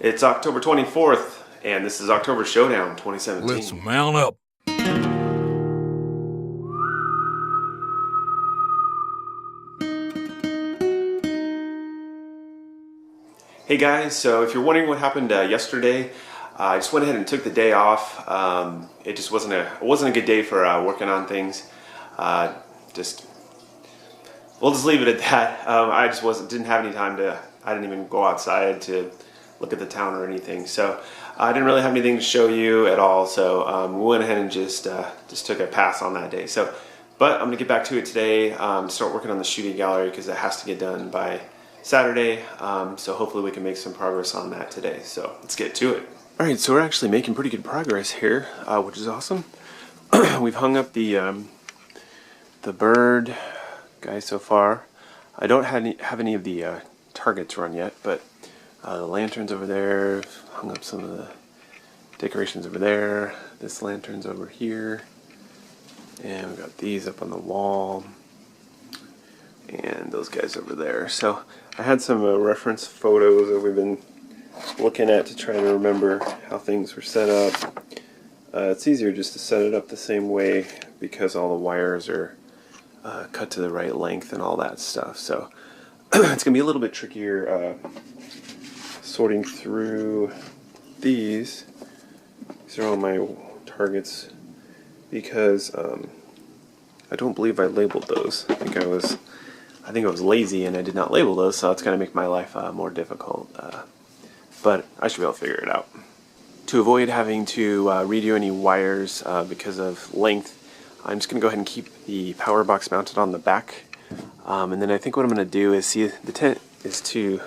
It's October 24th, and this is October Showdown 2017. Let's mount up. Hey guys, so if you're wondering what happened yesterday, I just went ahead and took the day off. It just wasn't a good day for working on things. We'll just leave it at that. I just didn't have any time I didn't even go outside to look at the town or anything. So I didn't really have anything to show you at all. So we went ahead and just took a pass on that day. But I'm gonna get back to it today. Start working on the shooting gallery because it has to get done by Saturday. So hopefully we can make some progress on that today. So let's get to it. All right, so we're actually making pretty good progress here, which is awesome. We've hung up the bird guy so far. I don't have any of the targets run yet, but the lanterns over there, hung up some of the decorations over there. This lantern's over here, and we've got these up on the wall, and those guys over there. So I had some reference photos that we've been looking at to try to remember how things were set up. It's easier just to set it up the same way because all the wires are cut to the right length and all that stuff. So it's gonna be a little bit trickier sorting through these. These are all my targets because I don't believe I labeled those. I think I was lazy and I did not label those, so it's gonna make my life more difficult. But I should be able to figure it out. To avoid having to redo any wires because of length, I'm just going to go ahead and keep the power box mounted on the back. And then I think what I'm going to do is, see, the tent is a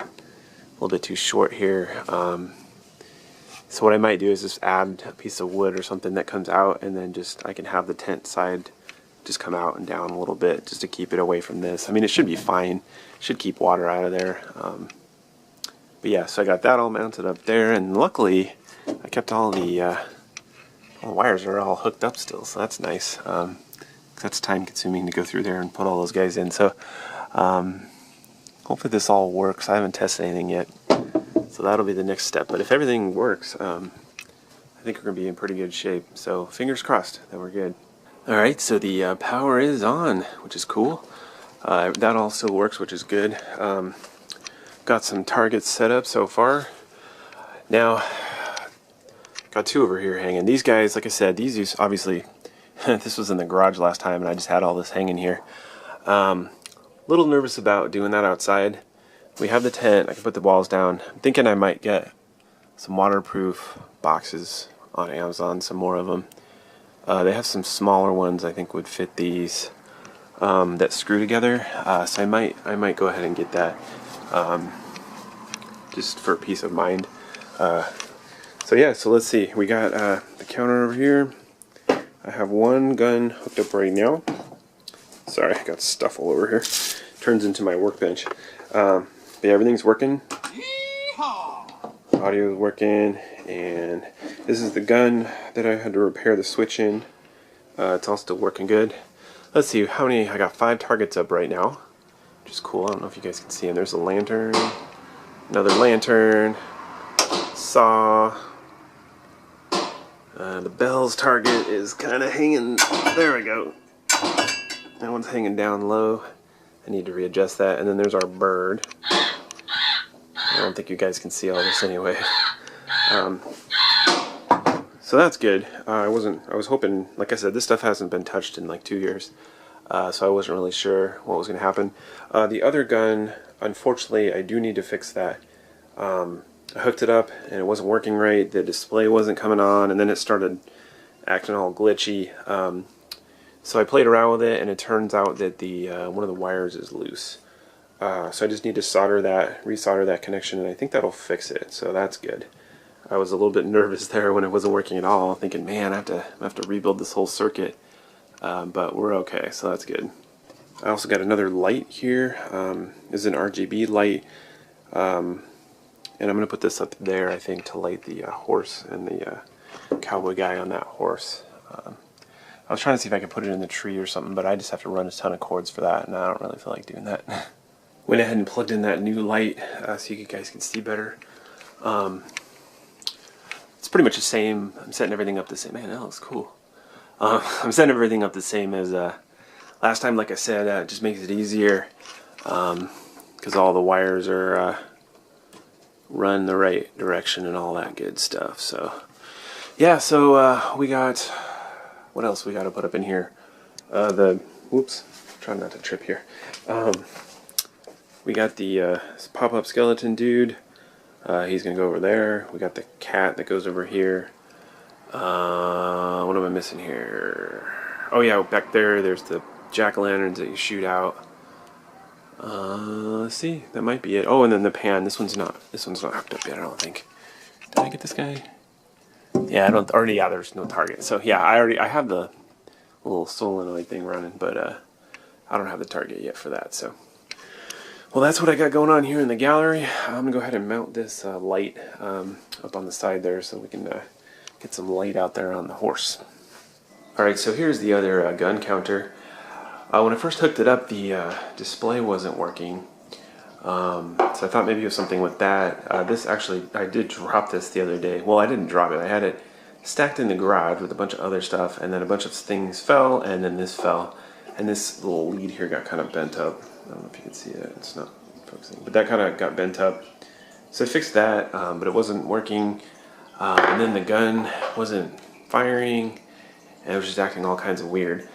little bit too short here. So what I might do is just add a piece of wood or something that comes out, and then I can have the tent side just come out and down a little bit just to keep it away from this. I mean, it should be fine. It should keep water out of there. But yeah, so I got that all mounted up there, and luckily I kept all the wires are all hooked up still, so that's nice. That's time consuming to go through there and put all those guys in. So hopefully this all works. I haven't tested anything yet, so that'll be the next step. But if everything works, I think we're going to be in pretty good shape. So fingers crossed that we're good. Alright, so the power is on, which is cool. That also works, which is good. Got some targets set up so far. Now, got two over here hanging. These guys, like I said, these obviously, this was in the garage last time and I just had all this hanging here. Little nervous about doing that outside. We have the tent, I can put the walls down. I'm thinking I might get some waterproof boxes on Amazon, some more of them. They have some smaller ones I think would fit these that screw together. So I might go ahead and get that. Just for peace of mind. So yeah, so let's see. We got the counter over here. I have one gun hooked up right now. Sorry, I got stuff all over here. Turns into my workbench. But yeah, everything's working. Audio is working, and this is the gun that I had to repair the switch in. It's all still working good. Let's see how many. I got 5 targets up right now, which is cool. I don't know if you guys can see them. There's a lantern, another lantern, saw. The bell's target is kind of hanging. There we go. That one's hanging down low. I need to readjust that. And then there's our bird. I don't think you guys can see all this anyway. So that's good. I was hoping, like I said, this stuff hasn't been touched in like 2 years. So I wasn't really sure what was going to happen. The other gun, unfortunately, I do need to fix that. I hooked it up and it wasn't working right. The display wasn't coming on, and then it started acting all glitchy. So I played around with it, and it turns out that one of the wires is loose. So I just need to resolder that connection, and I think that'll fix it. So that's good. I was a little bit nervous there when it wasn't working at all, thinking, man, I have to rebuild this whole circuit. But we're okay, so that's good. I also got another light here. This is an RGB light. And I'm going to put this up there, I think, to light the horse and the cowboy guy on that horse. I was trying to see if I could put it in the tree or something, but I just have to run a ton of cords for that, and I don't really feel like doing that. Went ahead and plugged in that new light so you guys can see better. pretty much the same. I'm setting everything up the same. Man, that looks cool. I'm setting everything up the same as last time. Like I said, it just makes it easier because all the wires are run the right direction and all that good stuff. So yeah, so we got, what else we got to put up in here? Whoops, trying not to trip here. We got the pop-up skeleton dude. He's gonna go over there. We got the cat that goes over here. What am I missing here? Oh yeah, back there, there's the jack-o'-lanterns that you shoot out. Let's see, that might be it. Oh, and then the pan. This one's not hooked up yet, I don't think. Did I get this guy? Yeah, yeah, there's no target. So yeah, I have the little solenoid thing running, but I don't have the target yet for that. So, well, that's what I got going on here in the gallery. I'm gonna go ahead and mount this light up on the side there so we can get some light out there on the horse. Alright, so here's the other gun counter. When I first hooked it up, the display wasn't working. So I thought maybe it was something with that. This actually, I did drop this the other day. Well, I didn't drop it. I had it stacked in the garage with a bunch of other stuff, and then a bunch of things fell, and then this fell. And this little lead here got kind of bent up. I don't know if you can see it. It's not focusing. But that kind of got bent up. So I fixed that, but it wasn't working. And then the gun wasn't firing, and it was just acting all kinds of weird.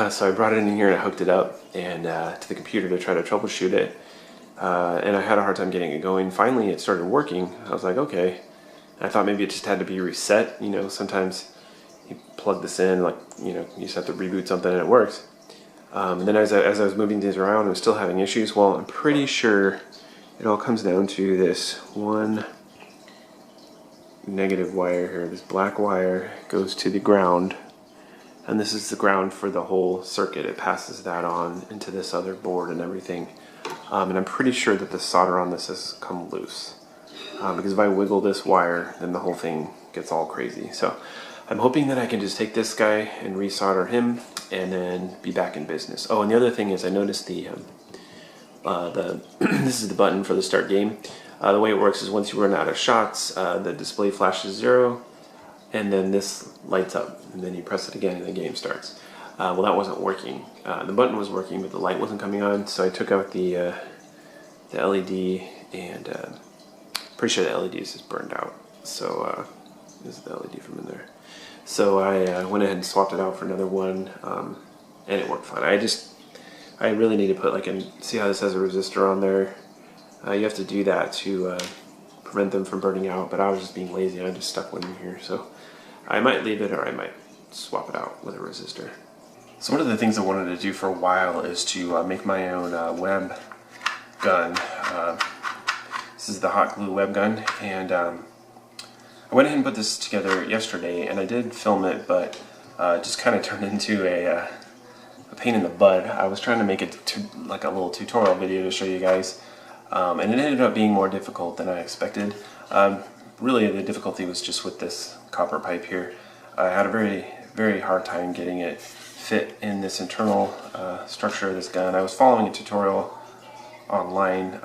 So I brought it in here and I hooked it up and to the computer to try to troubleshoot it. And I had a hard time getting it going. Finally, it started working. I was like, okay. I thought maybe it just had to be reset. You know, sometimes you plug this in, like, you know, you just have to reboot something and it works. And then as I was moving things around, I was still having issues. Well, I'm pretty sure it all comes down to this one negative wire here. This black wire goes to the ground, and this is the ground for the whole circuit. It passes that on into this other board and everything. And I'm pretty sure that the solder on this has come loose. Because if I wiggle this wire, then the whole thing gets all crazy. So I'm hoping that I can just take this guy and resolder him and then be back in business. Oh, and the other thing is I noticed this is the button for the start game. The way it works is once you run out of shots, the display flashes 0, and then this lights up, and then you press it again and the game starts. Well, that wasn't working. The button was working, but the light wasn't coming on, so I took out the LED, and pretty sure the LED is just burned out. So this is the LED from in there. So I went ahead and swapped it out for another one, and it worked fine. I really need to put, like, see how this has a resistor on there. You have to do that to prevent them from burning out, but I was just being lazy. I just stuck one in here, so I might leave it or I might swap it out with a resistor. So one of the things I wanted to do for a while is to make my own web gun. This is the hot glue web gun, and I went ahead and put this together yesterday, and I did film it, but it just kind of turned into a pain in the butt. I was trying to make it like a little tutorial video to show you guys. And it ended up being more difficult than I expected. Really, the difficulty was just with this copper pipe here. I had a very, very hard time getting it fit in this internal structure of this gun. I was following a tutorial online,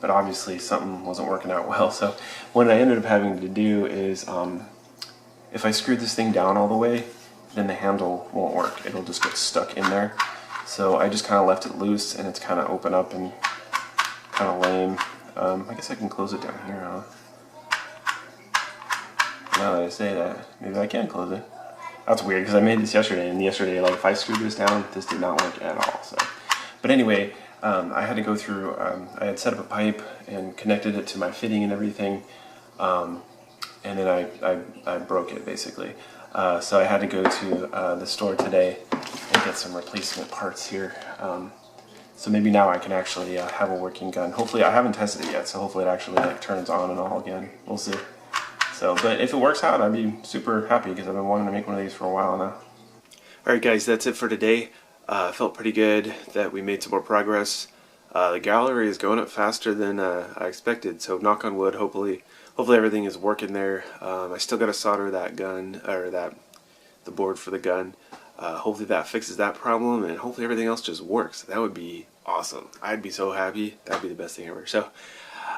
but obviously something wasn't working out well. So what I ended up having to do is, if I screwed this thing down all the way, then the handle won't work. It'll just get stuck in there. So I just kind of left it loose, and it's kind of open up and kind of lame. I guess I can close it down here, huh? Now that I say that, maybe I can close it. That's weird because I made this yesterday, and yesterday, like, if I screwed this down, this did not work at all. So, but anyway, I had to go through. I had set up a pipe and connected it to my fitting and everything, and then I broke it basically. So I had to go to the store today and get some replacement parts here. So maybe now I can actually have a working gun. Hopefully, I haven't tested it yet, so hopefully it actually, like, turns on and all again. We'll see. So, but if it works out, I'd be super happy because I've been wanting to make one of these for a while now. Alright guys, that's it for today. Felt pretty good that we made some more progress. The gallery is going up faster than I expected, so knock on wood, hopefully everything is working there. I still got to solder that gun, or the board for the gun. Hopefully that fixes that problem, and hopefully everything else just works. That would be awesome. I'd be so happy. That'd be the best thing ever. So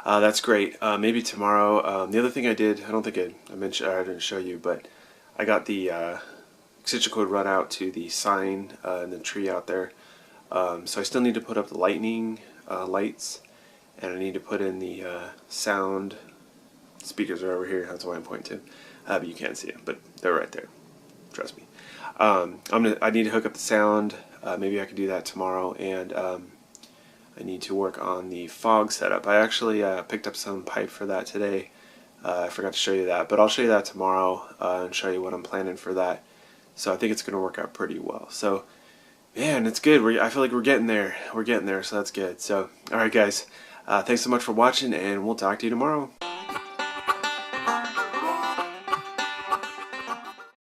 That's great. Maybe tomorrow. The other thing I did, I don't think I mentioned, I didn't show you, but I got the extension cord run out to the sign and the tree out there. So I still need to put up the lightning lights, and I need to put in the sound. Speakers are over here, that's why I'm pointing to. But you can't see them, but they're right there. Trust me. I need to hook up the sound. Maybe I could do that tomorrow, and I need to work on the fog setup. I actually picked up some pipe for that today. I forgot to show you that, but I'll show you that tomorrow and show you what I'm planning for that. So I think it's going to work out pretty well. So, man, it's good. I feel like we're getting there. We're getting there, so that's good. So, all right, guys. Thanks so much for watching, and we'll talk to you tomorrow.